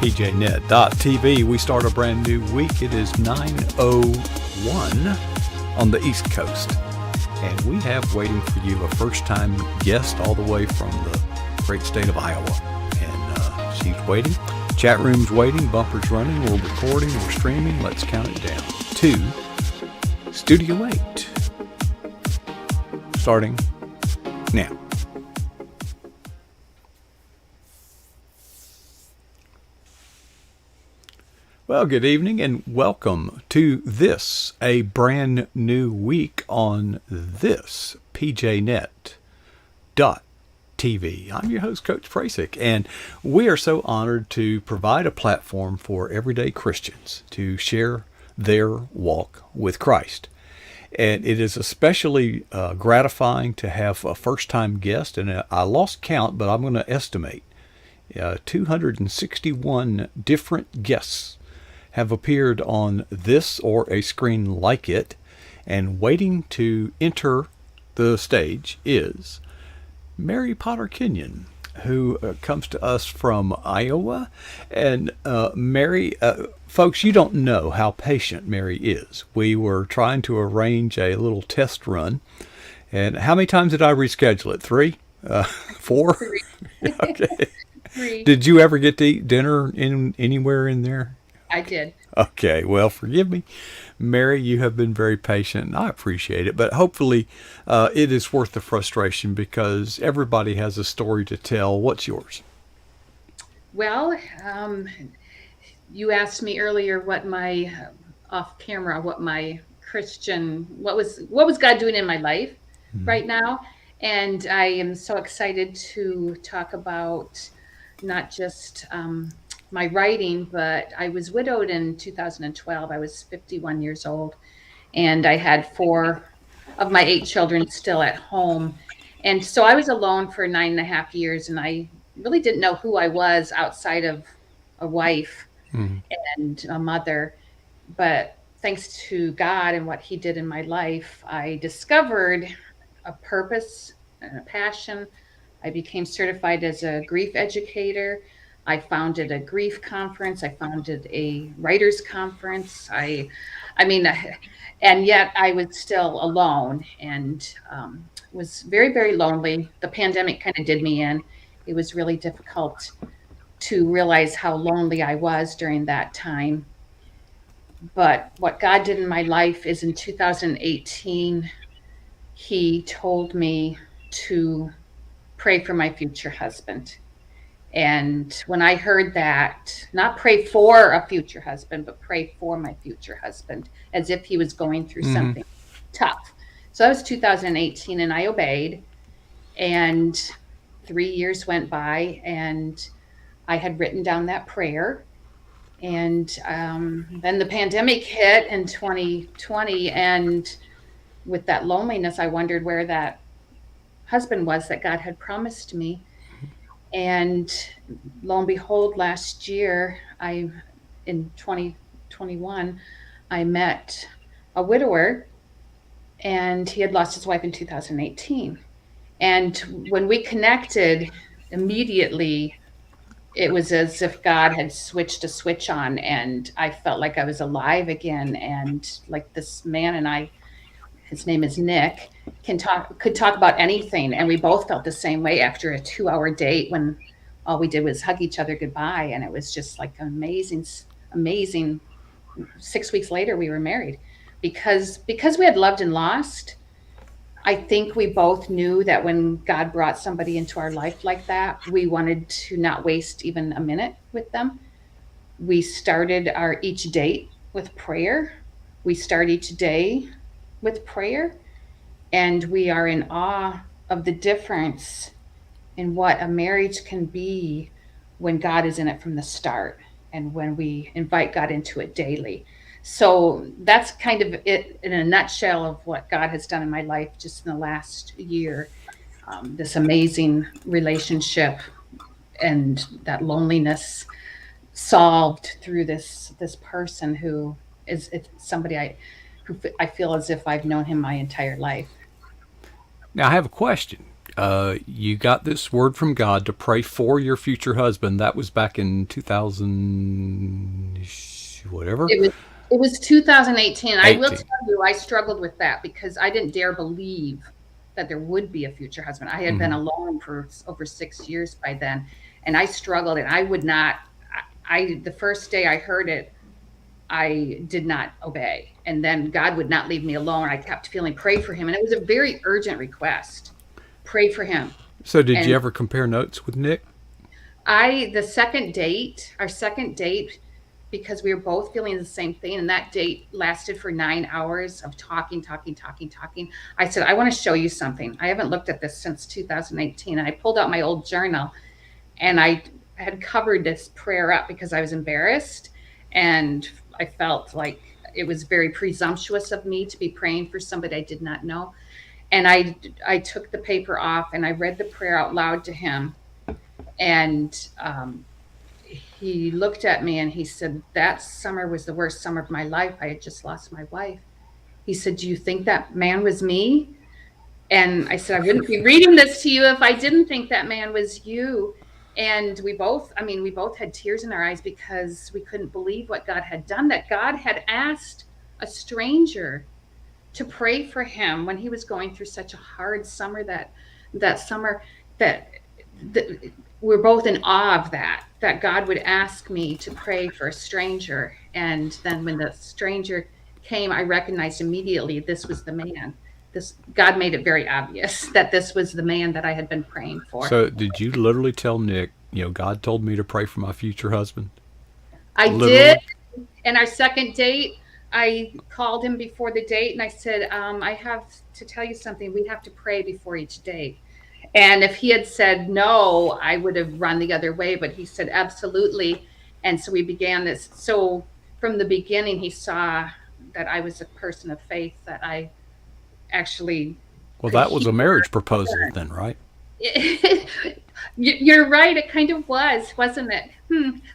pjnet.tv. We start a brand new week. It is 9:01 on the East Coast. And we have waiting for you a first-time guest all the way from the great state of Iowa. And she's waiting. Chat room's waiting. Bumper's running. We're recording. We're streaming. Let's count it down. 2, Studio 8. Starting now. Well, good evening and welcome to this, a brand new week on this pjnet.tv. I'm your host, Coach Prasick, and we are so honored to provide a platform for everyday Christians to share their walk with Christ. And it is especially gratifying to have a first-time guest, and I lost count, but I'm going to estimate 261 different guests have appeared on this or a screen like it, and waiting to enter the stage is Mary Potter Kenyon, who comes to us from Iowa. And Mary, folks, you don't know how patient Mary is. We were trying to arrange a little test run, and how many times did I reschedule it? 3? 4? 3. Okay. 3. Did you ever get to eat dinner anywhere in there? I did. Okay, well, forgive me. Mary, you have been very patient, and I appreciate it. But hopefully it is worth the frustration because everybody has a story to tell. What's yours? Well, you asked me earlier what my off camera, what my Christian, what was God doing in my life right now, and I am so excited to talk about not just my writing, but I was widowed in 2012. I was 51 years old, and I had 4 of my 8 children still at home. And so I was alone for 9.5 years, and I really didn't know who I was outside of a wife and a mother. But thanks to God and what He did in my life, I discovered a purpose and a passion. I became certified as a grief educator. I founded a grief conference. I founded a writers conference. And yet I was still alone and was very, very lonely. The pandemic kind of did me in. It was really difficult to realize how lonely I was during that time. But what God did in my life is in 2018, He told me to pray for my future husband. And when I heard that, not pray for a future husband, but pray for my future husband, as if he was going through something tough. So that was 2018, and I obeyed. And 3 years went by, and I had written down that prayer. And then the pandemic hit in 2020. And with that loneliness, I wondered where that husband was that God had promised me. And lo and behold, last year, in 2021, I met a widower, and he had lost his wife in 2018. And when we connected, immediately, it was as if God had switched a switch on, and I felt like I was alive again. And like this man and I, his name is Nick, could talk about anything. And we both felt the same way after a 2-hour date when all we did was hug each other goodbye. And it was just like amazing. 6 weeks later, we were married because we had loved and lost. I think we both knew that when God brought somebody into our life like that, we wanted to not waste even a minute with them. We started each date with prayer. We start each day with prayer, and we are in awe of the difference in what a marriage can be when God is in it from the start and when we invite God into it daily. So that's kind of it in a nutshell of what God has done in my life just in the last year. This amazing relationship and that loneliness solved through this person who is somebody who I feel as if I've known him my entire life. Now, I have a question. You got this word from God to pray for your future husband. That was back in 2000, whatever. It was 2018. I will 18. tell you, I struggled with that because I didn't dare believe that there would be a future husband. I had been Mm-hmm. alone for over 6 years by then, and I struggled, and I would not. The first day I heard it, I did not obey, and then God would not leave me alone. I kept feeling pray for him, and it was a very urgent request. Pray for him, So, did you and ever compare notes with Nick? our second date, because we were both feeling the same thing, and that date lasted for 9 hours of talking, talking, talking, talking. I said, I want to show you something. I haven't looked at this since 2018. And I pulled out my old journal, and I had covered this prayer up because I was embarrassed. And I felt like it was very presumptuous of me to be praying for somebody I did not know. And I took the paper off and I read the prayer out loud to him. And he looked at me and he said, that summer was the worst summer of my life. I had just lost my wife. He said, do you think that man was me? And I said, I wouldn't be reading this to you if I didn't think that man was you. And we both had tears in our eyes because we couldn't believe what God had done, that God had asked a stranger to pray for him when he was going through such a hard summer, that summer, that we're both in awe of that God would ask me to pray for a stranger. And then when the stranger came, I recognized immediately this was the man. God made it very obvious that this was the man that I had been praying for. So, did you literally tell Nick, God told me to pray for my future husband? I Literally? did. And our second date, I called him before the date and I said, I have to tell you something. We have to pray before each date. And if he had said no, I would have run the other way. But he said, absolutely. And so we began this. So from the beginning, he saw that I was a person of faith, that I actually Well, could that was hear. a marriage proposal then, right? You're right. It kind of was, wasn't it?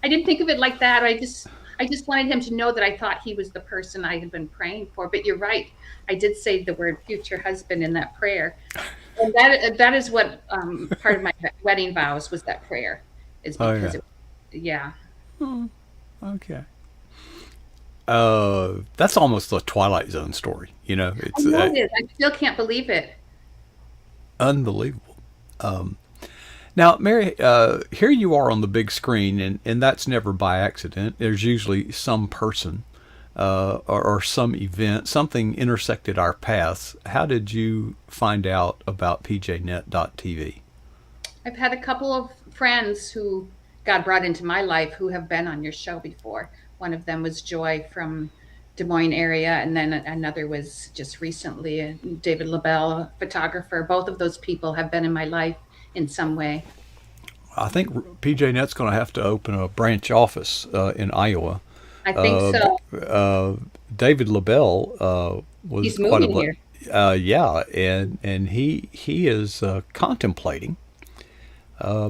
I didn't think of it like that. I just wanted him to know that I thought he was the person I had been praying for. But you're right. I did say the word future husband in that prayer. And that is what part of my wedding vows was, that prayer, is Oh, because yeah. yeah. Okay. That's almost a Twilight Zone story. I It's know it is. I still can't believe it. unbelievable. Now, Mary, here you are on the big screen, and that's never by accident. There's usually some person or some event, something intersected our paths. How did you find out about pjnet.tv? I've had a couple of friends who God brought into my life who have been on your show before. One of them was Joy from Des Moines area, and then another was just recently David LaBelle, a photographer. Both of those people have been in my life in some way. I think PJNet's going to have to open a branch office in Iowa. I think so. David LaBelle was He's quite a moving here. yeah, and he is contemplating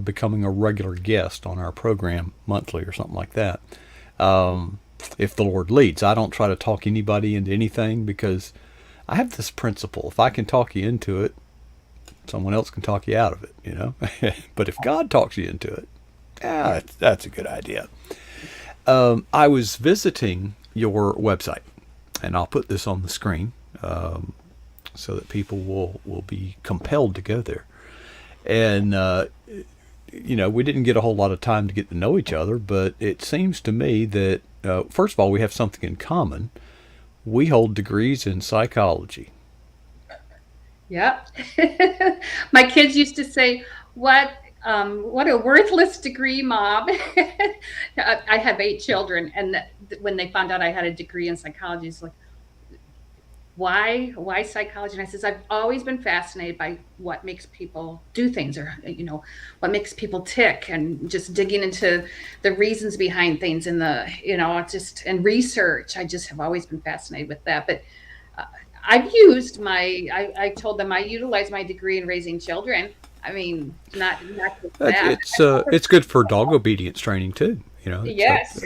becoming a regular guest on our program monthly or something like that. If the Lord leads. I don't try to talk anybody into anything because I have this principle: if I can talk you into it, someone else can talk you out of it. But if God talks you into it, that's a good idea. I was visiting your website, and I'll put this on the screen so that people will be compelled to go there. And we didn't get a whole lot of time to get to know each other, but it seems to me that first of all, we have something in common. We hold degrees in psychology. Yep. My kids used to say, what a worthless degree, Mom. I have 8 children, and when they found out I had a degree in psychology, it's like, why psychology? And I says, I've always been fascinated by what makes people do things, or what makes people tick, and just digging into the reasons behind things, and and research. I just have always been fascinated with that. But I told them I utilize my degree in raising children. I mean, not just that. It's good for dog obedience training too. Yes.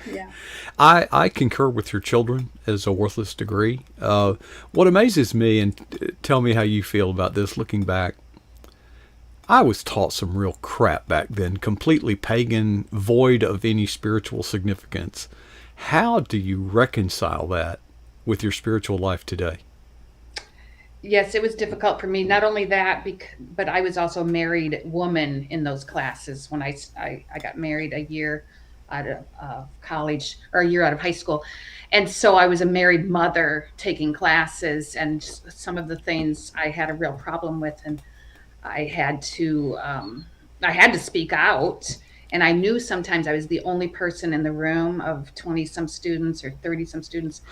Yeah. I concur with your children as a worthless degree. What amazes me, and tell me how you feel about this looking back. I was taught some real crap back then, completely pagan, void of any spiritual significance. How do you reconcile that with your spiritual life today? Yes, it was difficult for me. Not only that, but I was also a married woman in those classes when I got married a year out of college, or a year out of high school. And so I was a married mother taking classes, and some of the things I had a real problem with. And I had to, I had to speak out. And I knew sometimes I was the only person in the room of 20 some students or 30 some students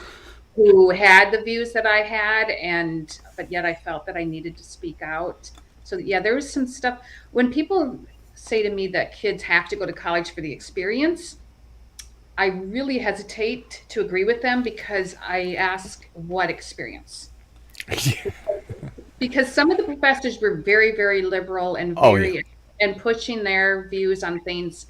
who had the views that I had, and but yet I felt that I needed to speak out. So yeah, there was some stuff. When people say to me that kids have to go to college for the experience, I really hesitate to agree with them, because I ask what experience. Because some of the professors were very, very liberal and Oh, yeah. very and pushing their views on things.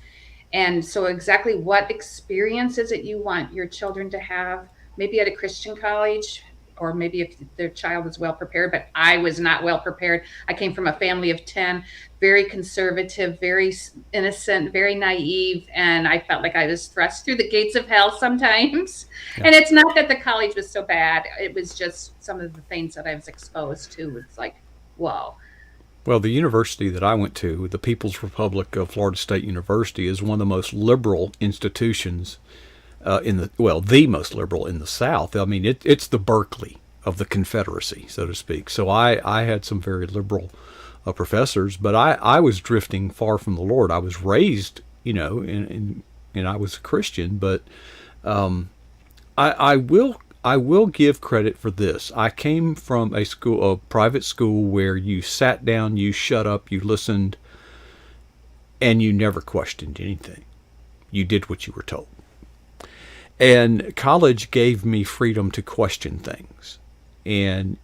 And so, exactly what experience is it you want your children to have? Maybe at a Christian college, or maybe if their child is well prepared. But I was not well prepared. I came from a family of 10, very conservative, very innocent, very naive. And I felt like I was thrust through the gates of hell sometimes. Yeah. And it's not that the college was so bad, it was just some of the things that I was exposed to. It's like, whoa. Well, the university that I went to, the People's Republic of Florida State University, is one of the most liberal institutions the most liberal in the South. I mean, it's the Berkeley of the Confederacy, so to speak. So I had some very liberal professors, but I was drifting far from the Lord. I was raised, and I was a Christian, but I will give credit for this. I came from a private school where you sat down, you shut up, you listened, and you never questioned anything. You did what you were told. And college gave me freedom to question things, and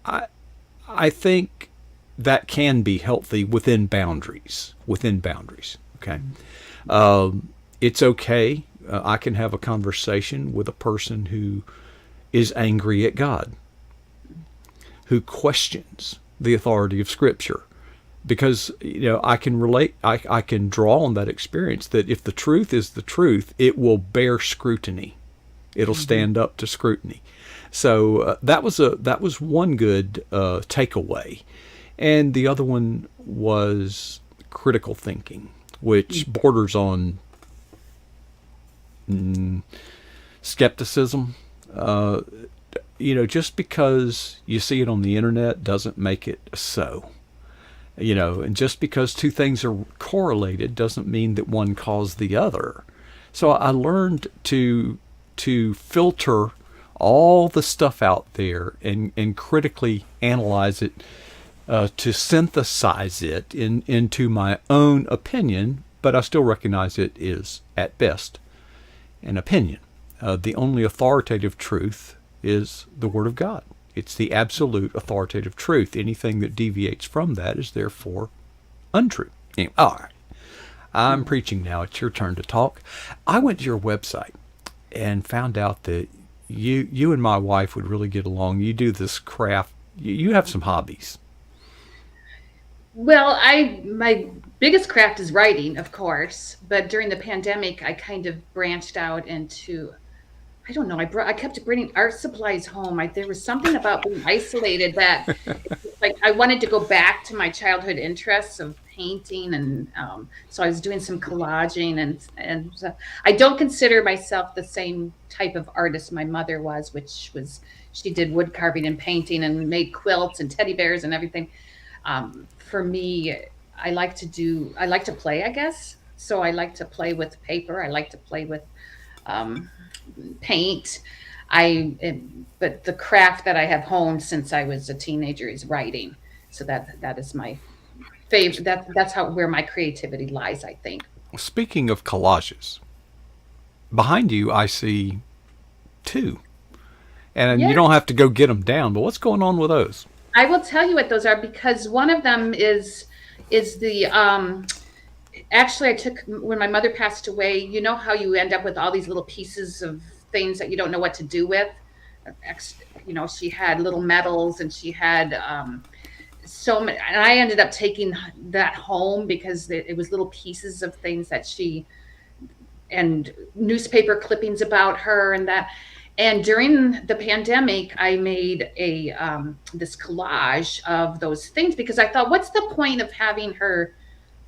I think that can be healthy within boundaries. Within boundaries, okay. It's okay. I can have a conversation with a person who is angry at God, who questions the authority of Scripture, because I can relate. I can draw on that experience that if the truth is the truth, it will bear scrutiny. It'll stand up to scrutiny. So that was one good takeaway, and the other one was critical thinking, which borders on skepticism. Just because you see it on the internet doesn't make it so. And just because two things are correlated doesn't mean that one caused the other. So I learned to filter all the stuff out there and critically analyze it, to synthesize it into my own opinion, but I still recognize it is, at best, an opinion. The only authoritative truth is the Word of God. It's the absolute authoritative truth. Anything that deviates from that is therefore untrue. Anyway, all right. I'm preaching now. It's your turn to talk. I went to your website and found out that you and my wife would really get along. You do this craft. You have some hobbies. Well, my biggest craft is writing, of course, but during the pandemic, I kind of branched out into, I don't know. I kept bringing art supplies home. There was something about being isolated that, like, I wanted to go back to my childhood interests of painting, and so I was doing some collaging, and I don't consider myself the same type of artist my mother was, which was, she did wood carving and painting and made quilts and teddy bears and everything. For me, I like to play, I guess. So I like to play with paper. I like to play with paint. But the craft that I have honed since I was a teenager is writing. So that is my favorite. That's where my creativity lies, I think. Speaking of collages, behind you I see two, and you Yeah, don't have to go get them down. But what's going on with those? I will tell you what those are, because one of them is the actually, I took, when my mother passed away, you know how you end up with all these little pieces of things that you don't know what to do with. she had little medals, and she had so many. And I ended up taking that home because it was little pieces of things that she, and newspaper clippings about her and that. And during the pandemic, I made a this collage of those things because I thought, what's the point of having her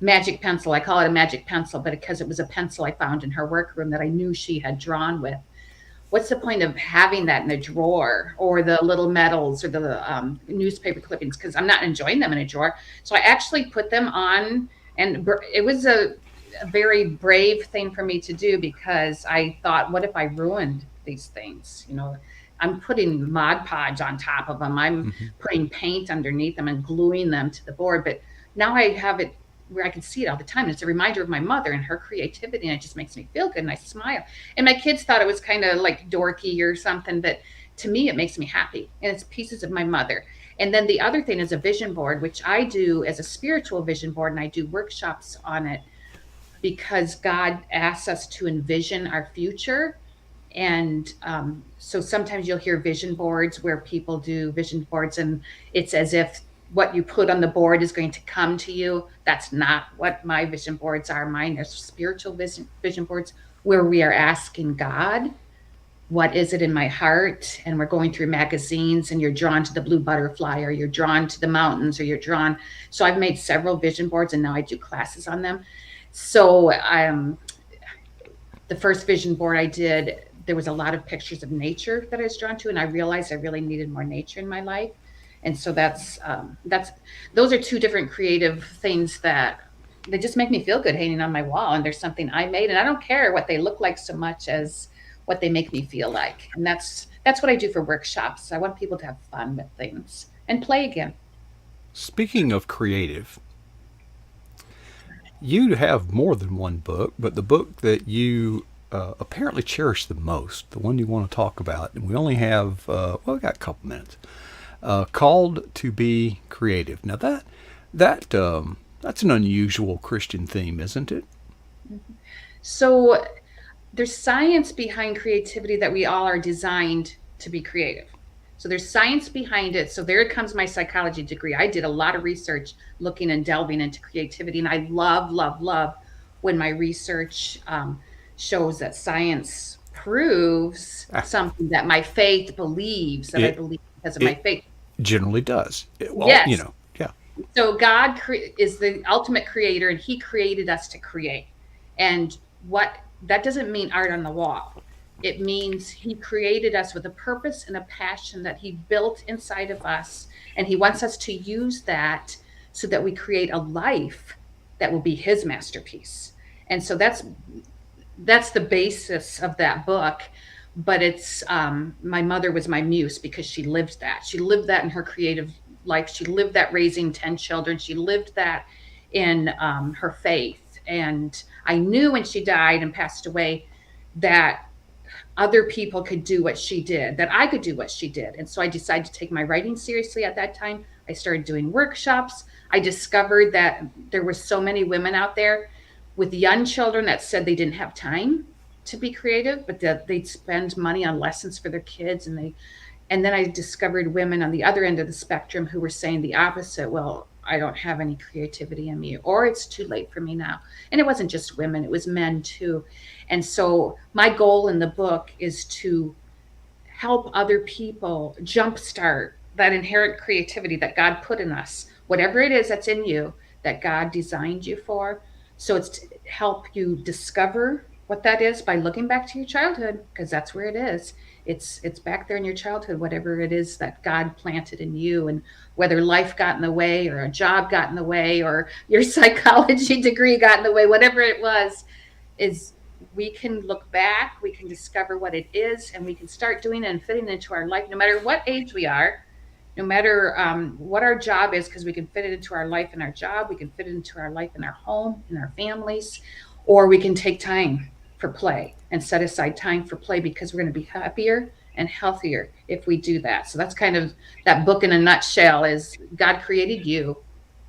magic pencil? I call it a magic pencil, but because it was a pencil I found in her workroom that I knew she had drawn with. What's the point of having that in a drawer, or the little medals, or the newspaper clippings? Because I'm not enjoying them in a drawer. So I actually put them on, and it was a very brave thing for me to do because I thought, what if I ruined these things? I'm putting Mod Podge on top of them. I'm Hmm. putting paint underneath them and gluing them to the board. But now I have it where I can see it all the time. It's a reminder of my mother and her creativity, and it just makes me feel good, and I smile. And my kids thought it was kind of like dorky or something, but to me, it makes me happy. And it's pieces of my mother. And then the other thing is a vision board, which I do as a spiritual vision board, and I do workshops on it because God asks us to envision our future. And so sometimes you'll hear vision boards where people do vision boards, and it's as if what you put on the board is going to come to you. That's not what my vision boards are. Mine are spiritual vision boards where we are asking God, what is it in my heart? And we're going through magazines, and you're drawn to the blue butterfly, or you're drawn to the mountains, or you're drawn. So I've made several vision boards, and now I do classes on them. So the first vision board I did, there was a lot of pictures of nature that I was drawn to, and I realized I really needed more nature in my life. And so that's those are two different creative things that they just make me feel good hanging on my wall. And there's something I made, and I don't care what they look like so much as what they make me feel like. And that's what I do for workshops. I want people to have fun with things and play again. Speaking of creative, you have more than one book, but the book that you apparently cherish the most, the one you want to talk about, and we only have, we got a couple minutes, called To Be Creative. Now that's an unusual Christian theme, isn't it? So there's science behind creativity, that we all are designed to be creative. So there's science behind it. So there comes my psychology degree. I did a lot of research looking and delving into creativity. And I love, love, love when my research shows that science proves Ah, something that my faith believes, that I It believe because of my it faith. generally does. Well, Yes. yeah. So God is the ultimate creator, and He created us to create. And what that doesn't mean art on the wall. It means He created us with a purpose and a passion that He built inside of us, and He wants us to use that so that we create a life that will be His masterpiece. And so that's the basis of that book. But it's my mother was my muse because she lived that. She lived that in her creative life. She lived that raising 10 children. She lived that in her faith. And I knew when she died and passed away that other people could do what she did, that I could do what she did. And so I decided to take my writing seriously at that time. I started doing workshops. I discovered that there were so many women out there with young children that said they didn't have time to be creative, but that they'd spend money on lessons for their kids. And then I discovered women on the other end of the spectrum who were saying the opposite. Well, I don't have any creativity in me, or it's too late for me now. And it wasn't just women, it was men too. And so my goal in the book is to help other people jumpstart that inherent creativity that God put in us, whatever it is that's in you that God designed you for. So it's to help you discover what that is by looking back to your childhood, because that's where it is. It's back there in your childhood, whatever it is that God planted in you, and whether life got in the way, or a job got in the way, or your psychology degree got in the way, whatever it was, is we can look back, we can discover what it is, and we can start doing it and fitting it into our life, no matter what age we are, no matter what our job is, because we can fit it into our life in our job, we can fit it into our life in our home, in our families, or we can take time for play and set aside time for play, because we're going to be happier and healthier if we do that. So that's kind of that book in a nutshell: is God created you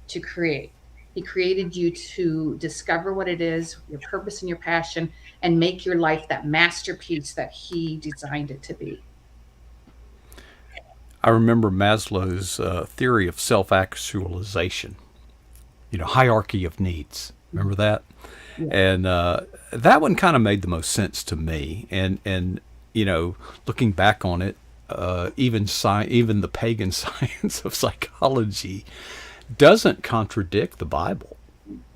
to create. He created you to discover what it is, your purpose and your passion, and make your life that masterpiece that He designed it to be. I remember Maslow's theory of self-actualization, hierarchy of needs. Remember that? Yeah. And that one kind of made the most sense to me. And looking back on it, even the pagan science of psychology doesn't contradict the Bible.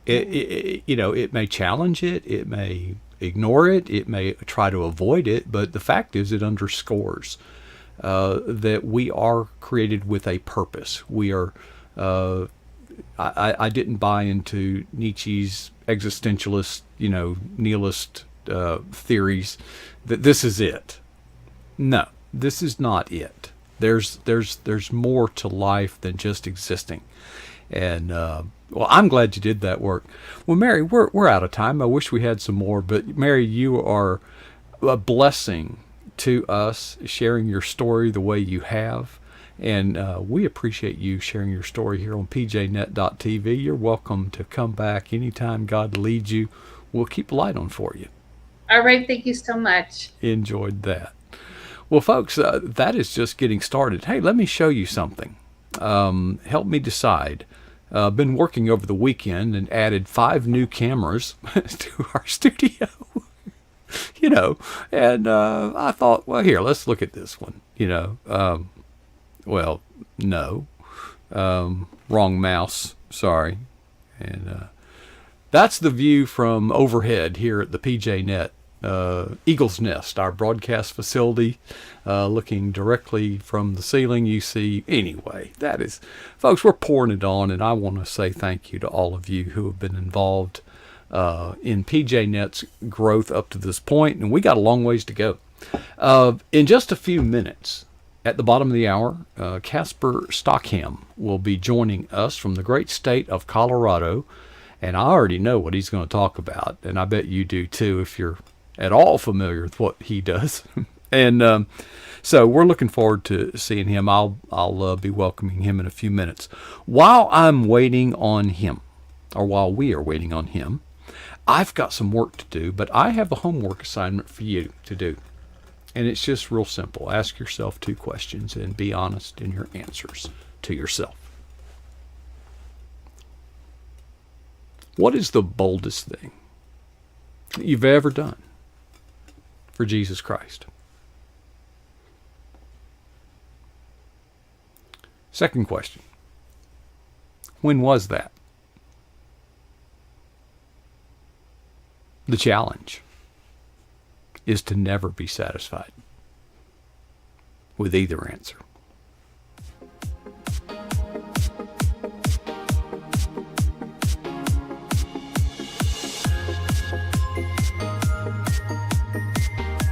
It may challenge it, it may ignore it, it may try to avoid it, but the fact is, it underscores that we are created with a purpose. We are. I didn't buy into Nietzsche's existentialist, nihilist theories that this is it. No, this is not it. There's more to life than just existing. And well, I'm glad you did that work. Well, Mary, we're out of time. I wish we had some more, but Mary, you are a blessing to us, sharing your story the way you have. And we appreciate you sharing your story here on pjnet.tv. You're welcome to come back anytime God leads you. We'll keep the light on for you. All right. Thank you so much. Enjoyed that. Well, folks, that is just getting started. Hey, let me show you something. Help me decide. Been working over the weekend and added 5 new cameras to our studio. And I thought, well, here, let's look at this one. Well, no, wrong mouse. Sorry. And that's the view from overhead here at the PJNet Eagle's Nest, our broadcast facility, looking directly from the ceiling. You see, anyway, that is, folks, we're pouring it on, and I want to say thank you to all of you who have been involved in PJNet's growth up to this point, and we got a long ways to go. In just a few minutes, at the bottom of the hour, Casper Stockham will be joining us from the great state of Colorado, and I already know what he's going to talk about, and I bet you do too if you're at all familiar with what he does. And so we're looking forward to seeing him. I'll be welcoming him in a few minutes. While I'm waiting on him, or while we are waiting on him, I've got some work to do, but I have a homework assignment for you to do. And it's just real simple. Ask yourself 2 questions and be honest in your answers to yourself. What is the boldest thing that you've ever done for Jesus Christ? Second question. When was that? The challenge is to never be satisfied with either answer.